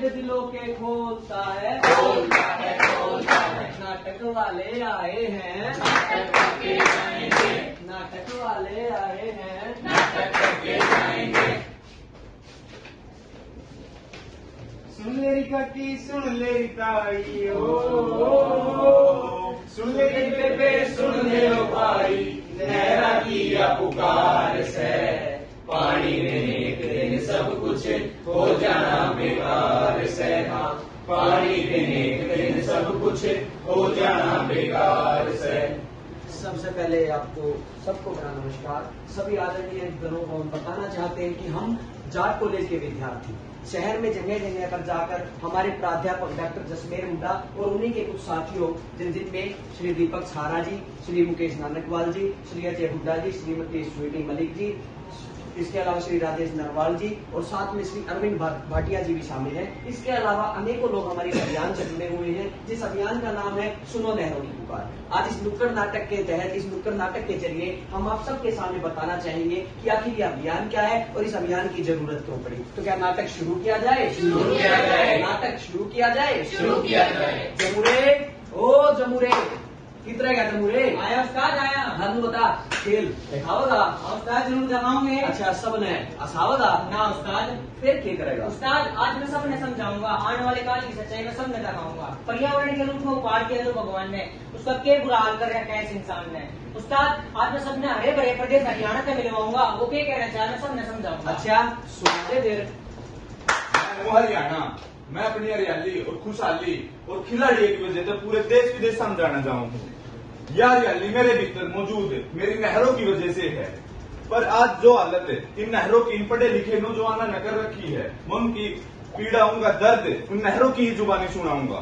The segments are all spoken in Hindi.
भेद दिलों के खोलता है, नाटक वाले आए हैं, नाटक करके जाएंगे, नाटक वाले आए हैं, नाटक करके जाएंगे। सुन लेरी काकी सुन लेरी ताई ओ, सुन लेरी बेबे सुन ले लो भाई, नहरा की पुकार से पानी में एक दिन सब कुछ हो जाना बेकार से। हाँ, पानी में एक दिन सब कुछ हो जाना बेकार से। सबसे पहले आपको सबको मेरा नमस्कार। सभी आदरणीय जनों को हम बताना चाहते हैं कि हम जाट कॉलेज के विद्यार्थी शहर में जगह जगह पर जाकर हमारे प्राध्यापक डॉक्टर जसमेर मुंडा और उन्हीं के कुछ साथियों जिनमें श्री दीपक छारा जी, श्री मुकेश नानकवाल जी, श्री अजय हुड्डा जी, श्रीमती स्वीटी मलिक जी, इसके अलावा श्री राजेश नरवाल जी और साथ में श्री अरविंद भाटिया जी भी शामिल हैं। इसके अलावा अनेकों लोग हमारे इस अभियान से जुड़े हुए हैं, जिस अभियान का नाम है सुनो नहरों की पुकार। आज इस नुक्कड़ नाटक के तहत, इस नुक्कड़ नाटक के जरिए हम आप सबके सामने बताना चाहेंगे कि आखिर ये अभियान क्या है और इस अभियान की जरूरत क्यों पड़ी। तो क्या नाटक शुरू किया जाए? शुरू किया जाए। नाटक शुरू किया जाए? शुरू किया जाए। जमुरे ओ जमुरे कितना गया जमुरे? आया उस्ताद आया। धन बता खेल दिखाओगा? उस्ताद जरूर दिखाऊंगे। अच्छा सब ने असावगा ना उस्ताद। फिर क्या करेगा? उस्ताद आज मैं सबने समझाऊंगा, आने वाले काल की सच्चाई में सबने दिखाऊंगा। पर्यावरण के रूप में उपहार किया जो भगवान ने, उसका क्या बुरा हाल कर रखा है इस इंसान ने। उस्ताद आज मैं सबने हरे भरे प्रदेश हरियाणा से मिलवाऊंगा, वो क्या कहना चाह रहे सबने समझाऊंगा। अच्छा सुनते देर वो हरियाणा, मैं अपनी हरियाली और खुशहाली और खिलाड़ी की वजह से पूरे देश विदेश समझाना चाहूँ। यह हरियाली मेरे भीतर मौजूद मेरी नहरों की वजह से है, पर आज जो हालत है इन नहरों की, इन पढ़े लिखे नौजवानों ने कर रखी है, मैं उनकी पीड़ा, उनका दर्द उन नहरों की ही जुबानी सुनाऊंगा।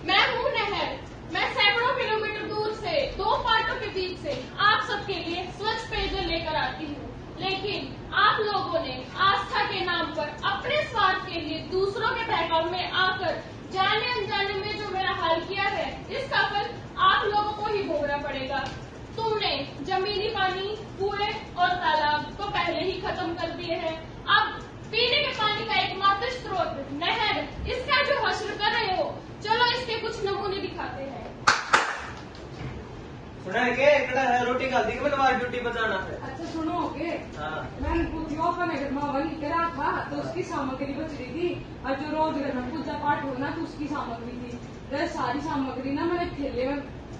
मैं हूँ नहर, मैं सैकड़ों किलोमीटर दूर से दो पार्टों के बीच से आप सबके लिए स्वच्छ पेयजल लेकर आती हूँ, लेकिन आप लोगों ने आस्था के नाम पर अपने स्वार्थ के लिए दूसरों के बहकाव में आकर जाने अनजाने में जो मेरा हाल किया है, इसका फल आप लोगों को ही भोगना पड़ेगा। तुमने जमीनी पानी, कुएं और तालाब तो पहले ही खत्म कर दिए हैं। अब पीने के पानी का एकमात्र स्रोत नहर, इसका जो हश्र कर रहे हो, चलो इसके कुछ नमूने दिखाते हैं। सुना है के इकड़ा है रोटी खाती कि तुम्हारी ड्यूटी बजाना है। अच्छा सुनोगे? हाँ। मैंने अपने घर में वही करा था, तो उसकी सामग्री बच रही थी, और जो रोज घर में पूजा पाठ होना तो उसकी सामग्री थी। वह सारी सामग्री ना मैंने ठेले में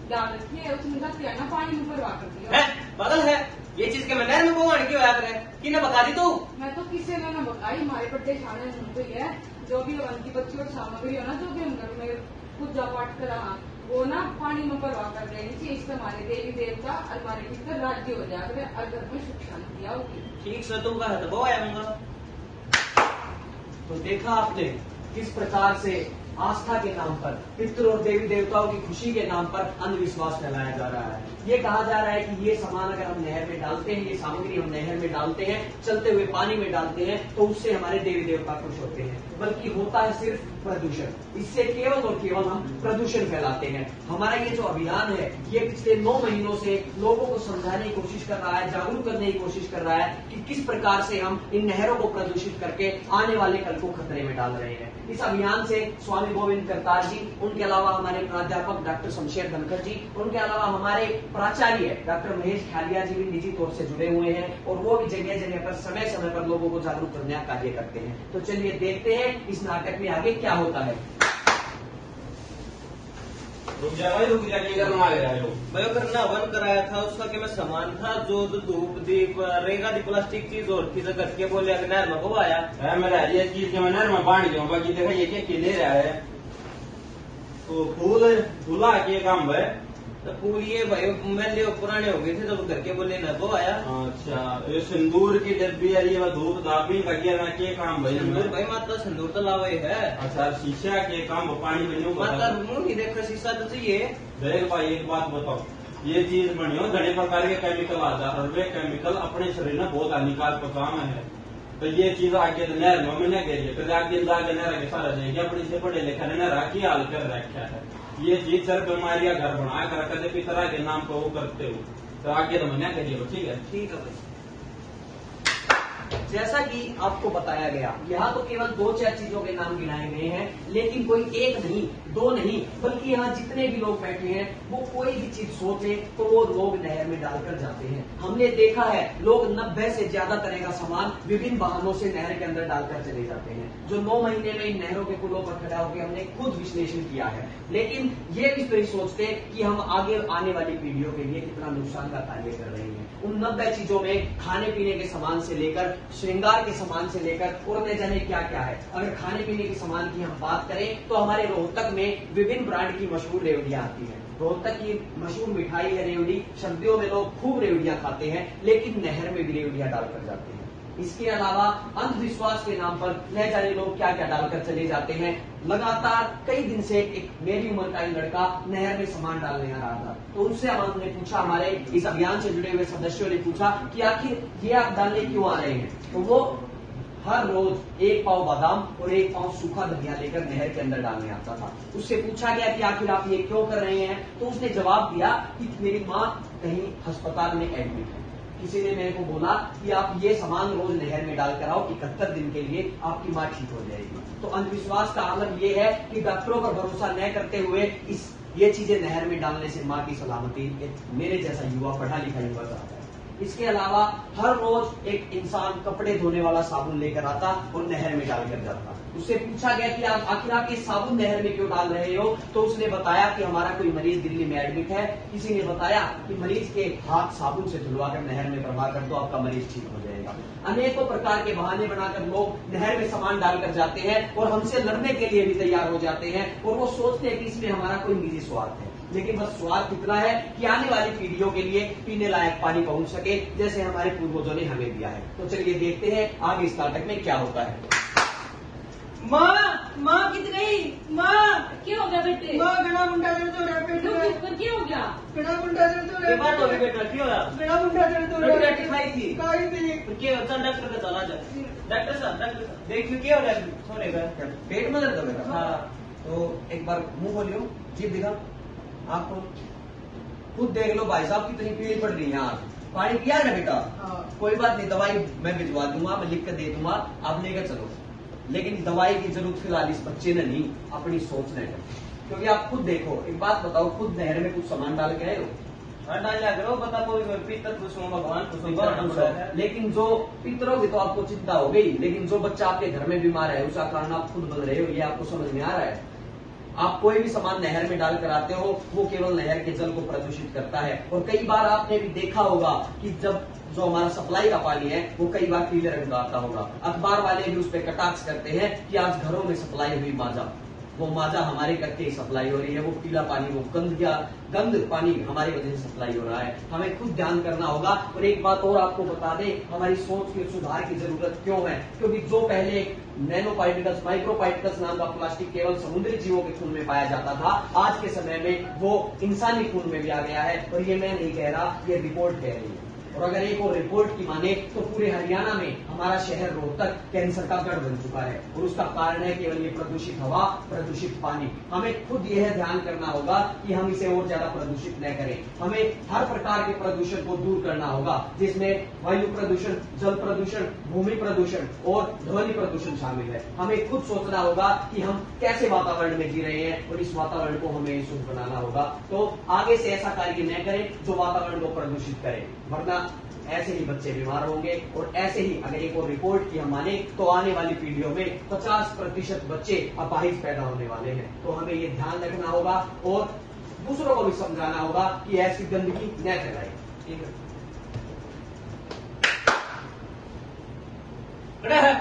डाल रखी है, उसने ना पानी में भरवा कर दिया। पागल है ये चीज के मैं नहर में भगवान क्यों याद रहे कि न बता दी तू? मैं तो किसी ने न बताई, हमारे बड्डे खाने हुई है, जो भी उनकी बच्ची और सामग्री हो ना, जो भी हम घर में पूजा पाठ करा वो ना पानी में भरवा कर देनी चाहिए। इससे हमारे देवी देवता और हमारे भीतर राज्य हो जाएगा और घर में सुख शांति होगी। ठीक से तुम कहा तो आऊंगा। तो देखा आपने किस प्रकार से आस्था के नाम पर, पितृ और देवी देवताओं की खुशी के नाम पर अंधविश्वास फैलाया जा रहा है। ये कहा जा रहा है कि ये सामान अगर हम नहर में डालते हैं, ये सामग्री हम नहर में डालते हैं, चलते हुए पानी में डालते हैं, तो उससे हमारे देवी देवता खुश होते हैं, बल्कि होता है सिर्फ प्रदूषण। इससे केवल और केवल हम प्रदूषण फैलाते हैं। हमारा ये जो अभियान है, ये पिछले 9 महीनों से लोगों को समझाने की कोशिश कर रहा है, जागरूक करने की कोशिश कर रहा है कि किस प्रकार से हम इन नहरों को प्रदूषित करके आने वाले कल को खतरे में डाल रहे हैं। इस अभियान से स्वामी गोविंद करतार जी, उनके अलावा हमारे प्राध्यापक डॉक्टर शमशेर धनखड़ जी, उनके अलावा हमारे प्राचार्य डॉक्टर महेश खालिया जी भी निजी तौर से जुड़े हुए हैं, और वो भी जगह जगह पर समय समय पर लोगों को जागरूक करने का कार्य करते हैं। तो चलिए देखते हैं इस नाटक में आगे क्या होता है। रुक जा भाई, रुक जा, ये करना ले रहा हो। मैं करना बंद कराया था, उसका क्या मैं सामान था, जो धूप दीप रेगा दी प्लास्टिक चीज और थी, तो करके बोले अगर नहर में को आया मेरा ये चीज के मैं नहर में बांट गया, बाकी देखा ये क्या ले रहा है, तो फूल फूला के काम है। तो फूल ये भाई मैले पुराने हो गए थे, तो करके बोले न वो आया। अच्छा, ये सिंदूर की डब्बी है, ये धूप दाबी का के काम भाई? सिंदूर भाई माता सिंदूर तो लावे है। अच्छा, शीशा के काम पानी बनियो माता मुंह नहीं देखा, शीशा तो चाहिए। देख भाई एक बात बताओ, ये चीज बनियो घने प्रकार के केमिकल आता है, और वे केमिकल अपने शरीर में बहुत हानिकारक काम है। तो ये चीज आगे नहर में मैंने करिए, फिर आगे जाके नहर के सारा जाएगी, अपने से पढ़े लिखे ने नहर की हाल कर रखा है। ये चीज सर बीमारियां घर बना कर कदे भी तरह के नाम पर वो करते हो, तो आगे तो मना करिए, ठीक है? ठीक है भाई। जैसा कि आपको बताया गया, यहाँ तो केवल 2-4 चीजों के नाम गिनाए गए हैं, लेकिन कोई एक नहीं, 2 नहीं, बल्कि यहाँ जितने भी लोग बैठे हैं वो कोई भी चीज सोचे तो वो लोग नहर में डालकर जाते हैं। हमने देखा है लोग 90 से ज्यादा तरह का सामान विभिन्न वाहनों से नहर के अंदर डालकर चले जाते हैं, जो 9 महीने में इन नहरों के पुलों पर खड़ा होकर हमने खुद विश्लेषण किया है। लेकिन ये भी नहीं सोचते कि हम आगे आने वाली पीढ़ियों के लिए कितना नुकसान का कार्य कर रहे हैं। उन 90 चीजों में खाने पीने के सामान से लेकर श्रृंगार के सामान से लेकर और न जाने क्या क्या है। अगर खाने पीने के सामान की हम बात करें तो हमारे रोहतक में विभिन्न ब्रांड की मशहूर रेवड़ियां आती हैं। रोहतक की मशहूर मिठाई है रेवड़ी। सर्दियों में लोग खूब रेवड़ियां खाते हैं, लेकिन नहर में भी रेवड़ियां डालकर जाते हैं। इसके अलावा अंधविश्वास के नाम पर न जाने लोग क्या क्या डालकर चले जाते हैं। लगातार कई दिन से एक मेरी उम्र का एक लड़का नहर में सामान डालने आ रहा था, तो उनसे हमने पूछा, हमारे इस अभियान से जुड़े हुए सदस्यों ने पूछा कि आखिर ये आप डालने क्यों आ रहे हैं। तो वो हर रोज 1 पाव बादाम और 1 पाव सूखा धनिया लेकर नहर के अंदर डालने आता था। उससे पूछा गया कि आखिर आप ये क्यों कर रहे हैं, तो उसने जवाब दिया कि मेरी माँ कहीं अस्पताल में एडमिट है। किसी ने मेरे को बोला कि आप ये सामान रोज नहर में डालकर आओ, 71 दिन के लिए आपकी माँ ठीक हो जाएगी। तो अंधविश्वास का आलम ये है कि डॉक्टरों पर भरोसा न करते हुए ये चीजें नहर में डालने से माँ की सलामती मेरे जैसा युवा, पढ़ा लिखा युवा चाहता है। इसके अलावा हर रोज एक इंसान कपड़े धोने वाला साबुन लेकर आता और नहर में डालकर जाता। उससे पूछा गया कि आखिर आप ये साबुन नहर में क्यों डाल रहे हो, तो उसने बताया कि हमारा कोई मरीज दिल्ली में एडमिट है। किसी ने बताया कि मरीज के हाथ साबुन से धुलवाकर नहर में प्रवाह कर दो, आपका मरीज ठीक हो जाएगा। अनेकों प्रकार के बहाने बनाकर लोग नहर में सामान डालकर जाते हैं और हमसे लड़ने के लिए भी तैयार हो जाते हैं, और वो सोचते हैं कि इसमें हमारा कोई निजी स्वार्थ है। लेकिन बस स्वार्थ इतना है कि आने वाली पीढ़ियों के लिए पीने लायक पानी पहुंच सके, जैसे हमारे पूर्वजों ने हमें दिया है। तो चलिए देखते हैं आगे इस नाटक में क्या होता है। माँ कित गई? माँ क्या हो गया बेटे? माँ गला मुंडा दर्द हो रहा है पेट में। पर क्या हो गया? गला मुंडा दर्द हो रहा है। बात होगी बेटा, क्यों हो रहा? गला मुंडा दर्द हो रहा है। रोटी खाई थी? खाई थी। क्या चल डॉक्टर का चला जा। डॉक्टर साहब देखिए क्या हो रहा है, छोड़ेगा पेट में दर्द हो बेटा? हाँ। तो एक बार मुंह खोलियो, जीभ दिखा, आँख खोल, खुद देख लो भाई साहब कितनी पीड़ पड़ रही है। यहाँ पानी पिया है ना बेटा? हाँ। कोई बात नहीं, दवाई मैं भिजवा दूंगा, मैं लिख कर दे दूंगा, आप लेकर चलो। लेकिन दवाई की जरूरत फिलहाल इस बच्चे ने नहीं, अपनी सोच ने है। क्योंकि आप खुद देखो, एक बात बताओ, खुद नहर में कुछ सामान डाल के आए हो? हाँ डाल करो, बता कोई पितर खुश हूँ, भगवान खुश हूँ। लेकिन जो पितरों की तो आपको चिंता हो गई, लेकिन जो बच्चा आपके घर में बीमार है उसका कारण आप खुद बन रहे हो, ये आपको समझ में आ रहा है? आप कोई भी सामान नहर में डाल कर आते हो, वो केवल नहर के जल को प्रदूषित करता है। और कई बार आपने भी देखा होगा कि जब जो हमारा सप्लाई का पानी है वो कई बार पीले रंग का आता होगा। अखबार वाले भी उस पर कटाक्ष करते हैं कि आज घरों में सप्लाई हुई माजा, वो माजा हमारे करके सप्लाई हो रही है, वो पीला पानी, वो गंद पानी हमारी वजह से सप्लाई हो रहा है। हमें खुद ध्यान करना होगा। और एक बात और आपको बता दें, हमारी सोच के सुधार की जरूरत क्यों है? क्योंकि जो पहले नैनो पार्टिकल्स, माइक्रो पार्टिकल्स नाम का प्लास्टिक केवल समुद्री जीवों के खून में पाया जाता था, आज के समय में वो इंसानी खून में भी आ गया है। और ये मैं नहीं कह रहा, ये रिपोर्ट कह रही है। और अगर एक और रिपोर्ट की माने तो पूरे हरियाणा में हमारा शहर रोहतक कैंसर का गढ़ बन चुका है, और उसका कारण है केवल ये प्रदूषित हवा, प्रदूषित पानी। हमें खुद यह ध्यान करना होगा कि हम इसे और ज्यादा प्रदूषित न करें। हमें हर प्रकार के प्रदूषण को दूर करना होगा, जिसमें वायु प्रदूषण, जल प्रदूषण, भूमि प्रदूषण और ध्वनि प्रदूषण शामिल है। हमें खुद सोचना होगा कि हम कैसे वातावरण में जी रहे हैं, और इस वातावरण को हमें शुद्ध बनाना होगा। तो आगे से ऐसा कार्य न करें जो वातावरण को प्रदूषित करे, वरना ऐसे ही बच्चे बीमार होंगे। और ऐसे ही अगर एक और रिपोर्ट की हम माने तो आने वाली पीढ़ियों में 50% बच्चे अपाहिज पैदा होने वाले हैं। तो हमें ये ध्यान रखना होगा और दूसरों को भी समझाना होगा कि ऐसी गंदगी न फैलाए। ठीक है, कड़ा है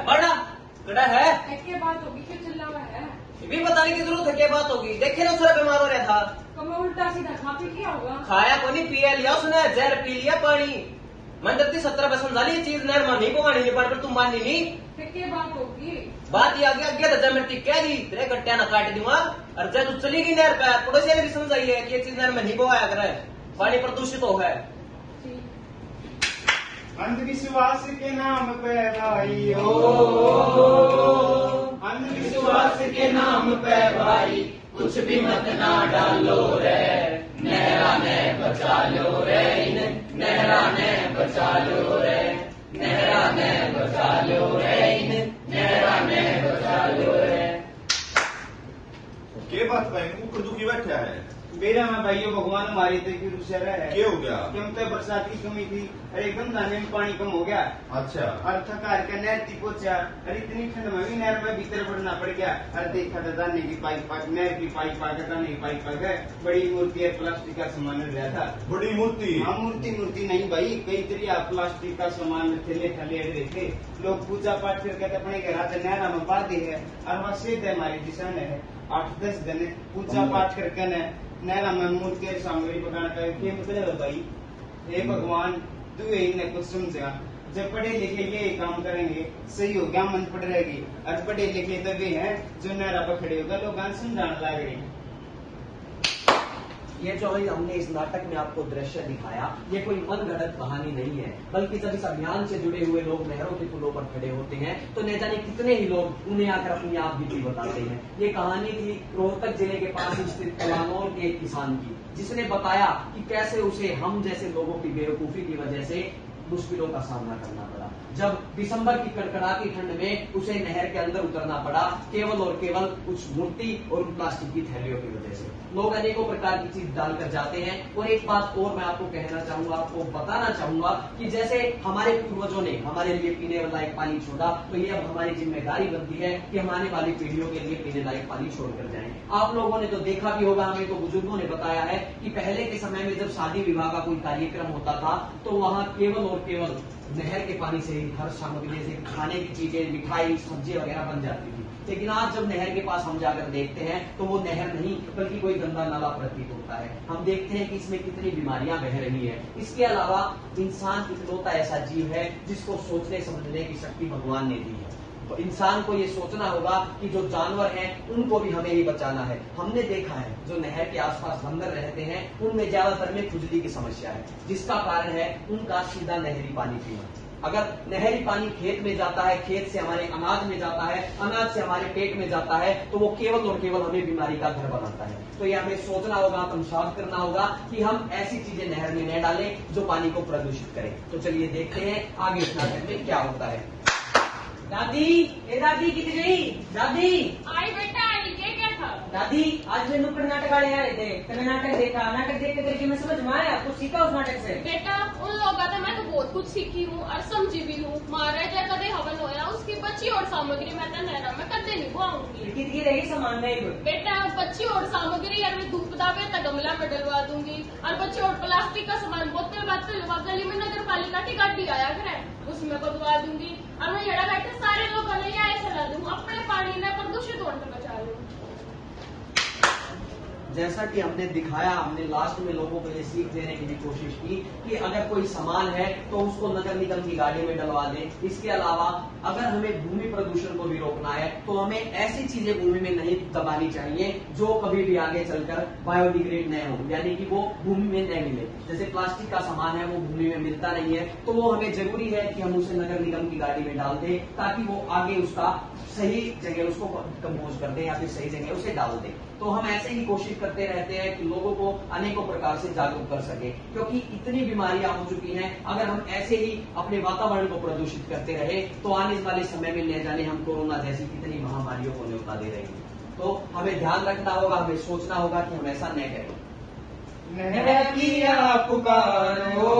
क्या बात होगी? क्यों चिल्ला रहा है? भी बताने की जरूरत है, क्या बात होगी? देखे ना सारा बीमार हो रहा था। तो मैं उल्टा सीधा खा पी लिया होगा। खाया को नहीं, पिया लिया उसने, जहर पी लिया पानी। मन करती 17% वाली ये चीज नहर नहीं पवानी नहीं पर तुम मानी नहीं। क्या बात होगी? बात ये आगे आगे दर्जा मिट्टी क्या दी तेरे गट्टिया ना काट दूंगा। और जब चलेगी नहर पे, पड़ोसी ने भी समझाइए कि ये चीज नहर में नहीं पवाया करे, पानी प्रदूषित हो है। अंधविश्वास के नाम पे भाई हो, अंधविश्वास के नाम पे भाई कुछ भी मत ना डालो रे, नहरा ने बचा लो रे, नहरा ने बचा लो रे। नहरा ने बचा लो रे इन, नहरा ने बचा लो रे। के बात भाई मुख दुखी बैठा है? मेरा मैं भाइयों भगवान हमारी थे कि रुसरा है क्या हो गया? क्यों तो बरसात की कमी थी, अरे एकदम दाने में पानी कम हो गया। अच्छा और थकार के नहर ती पहुंचा, अरे इतनी ठंड में भी नहर में भीतर बढ़ना पड़ गया। अरे देखा था दाने की पाइप पाक, नहर की पाइप पाक, दाने की पाइप पाक है। बड़ी मूर्ति है, प्लास्टिक का सामान मिल रहा था। बड़ी मूर्ति? हाँ मूर्ति नहीं भाई, कई तरीका प्लास्टिक का सामान थैले थैले देखे। लोग पूजा पाठ करके अपने घर आते नहरा में बांधे है और वहाँ सेहत है हमारी दिशा में है 8-10 दिन पूजा पाठ करके नहरा में मूर्ति और सामग्री पकाने का ये मतलब है भाई। हे भगवान तू यही ने कुछ समझा, जब पढ़े लिखे ये काम करेंगे सही हो गया, मन पड़ रहेगी। और पढ़े लिखे तो वे हैं जो नहरा पर खड़े होगा, लोग गान समझाने लग रहे हैं। ये जो हमने इस नाटक में आपको दृश्य दिखाया, ये कोई मनगढ़ंत कहानी नहीं है, बल्कि जब इस अभियान से जुड़े हुए लोग नहरों के पुलों पर खड़े होते हैं तो न जाने कितने ही लोग उन्हें आकर अपनी आप बीती बताते हैं। ये कहानी थी रोहतक जिले के पास स्थित कलानौर के एक किसान की, जिसने बताया कि कैसे उसे हम जैसे लोगों की बेवकूफी की वजह से मुश्किलों का सामना करना पड़ा। जब दिसंबर की कड़कड़ाती ठंड में उसे नहर के अंदर उतरना पड़ा, केवल और केवल उस मूर्ति और प्लास्टिक की थैलियों की वजह से। लोग अनेकों प्रकार की चीज डालकर जाते हैं। और एक बात और मैं आपको कहना चाहूंगा, आपको बताना चाहूंगा कि जैसे हमारे पूर्वजों ने हमारे लिए पीने लायक पानी छोड़ा, तो ये अब हमारी जिम्मेदारी बनती है कि हम आने वाली पीढ़ियों के लिए पीने लायक पानी छोड़कर जाएं। आप लोगों ने तो देखा भी होगा, हमें तो बुजुर्गों ने बताया है कि पहले के समय में जब शादी विवाह का कोई कार्यक्रम होता था तो वहाँ केवल और केवल नहर के पानी से ही हर सामग्री जैसे खाने की चीजें, मिठाई, सब्जी वगैरह बन जाती थी। लेकिन आज जब नहर के पास हम जाकर देखते हैं तो वो नहर नहीं बल्कि कोई गंदा नाला प्रतीत होता है। हम देखते हैं कि इसमें कितनी बीमारियां बह रही है। इसके अलावा इंसान इकलौता ऐसा जीव है जिसको सोचने समझने की शक्ति भगवान ने दी है। तो इंसान को ये सोचना होगा कि जो जानवर हैं उनको भी हमें ही बचाना है। हमने देखा है जो नहर के आसपास बंदर रहते हैं उनमें ज्यादातर में खुजली की समस्या है, जिसका कारण है उनका सीधा नहरी पानी पीना। अगर नहरी पानी खेत में जाता है, खेत से हमारे अनाज में जाता है, अनाज से हमारे पेट में जाता है, तो वो केवल और केवल हमें बीमारी का घर बनाता है। तो ये हमें सोचना होगा, तमसाद करना होगा कि हम ऐसी चीजें नहर में न डालें जो पानी को प्रदूषित करें। तो चलिए देखते हैं आगे इस नाटक में क्या होता है। दादी, ए दादी कितनी गई? दादी आई बेटा आई, क्या था? दादी आज मैं नुक्कड़ नाटक आने आए थे, मैंने नाटक देखा, नाटक देख के करके मैं समझ में आया, कुछ सीखा उस नाटक से? बेटा उन लोगों से मैं तो बहुत कुछ सीखी हूँ और समझी भी हूँ। महाराजा कदे हवन होया, उसकी बची और सामग्री मैं तो नहरा में कदे नहीं बुआऊंगी। कितनी रहेगी सामान नहीं? बेटा बची और सामग्री और मैं धूप दावे तक गमला में डलवा दूंगी। और बची और प्लास्टिक का सामान बोतल बातल गली में नगर पालिका की गाड़ी आया करे उसमें बदवा दूंगी। और मैं जड़ा बैठे सारे लोगों ने यह सलाह दूं, अपने पानी ने प्रदूषित होने से बचा लो। जैसा कि हमने दिखाया, हमने लास्ट में लोगों को ये सीख देने की भी कोशिश की कि अगर कोई सामान है तो उसको नगर निगम की गाड़ी में डलवा दें। इसके अलावा अगर हमें भूमि प्रदूषण को भी रोकना है तो हमें ऐसी चीजें भूमि में नहीं दबानी चाहिए जो कभी भी आगे चलकर बायोडिग्रेड न हो, यानी कि वो भूमि में न मिले। जैसे प्लास्टिक का सामान है वो भूमि में मिलता नहीं है, तो वो हमें जरूरी है कि हम उसे नगर निगम की गाड़ी में डाल दें ताकि वो आगे उसका सही जगह उसको कंपोज कर दें या फिर सही जगह उसे डाल दें। तो हम ऐसे ही कोशिश करते रहते हैं कि लोगों को अनेकों प्रकार से जागरूक कर सके, क्योंकि इतनी बीमारियां हो चुकी हैं। अगर हम ऐसे ही अपने वातावरण को प्रदूषित करते रहे तो आने वाले समय में न जाने हम कोरोना जैसी कितनी महामारियों को न्योता दे रहे हैं। तो हमें ध्यान रखना होगा, हमें सोचना होगा कि हम ऐसा न करें। नहरा किया पुकारो,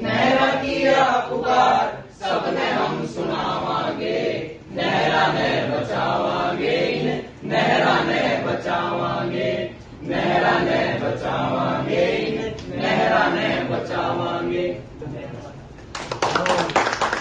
नहरा किया पुकार, सबने हम सुनावांगे, नहरा ने बचावांगे, नहरा ने बचावांगे, नहरा ने बचावांगे, नहरा ने बचावांगे।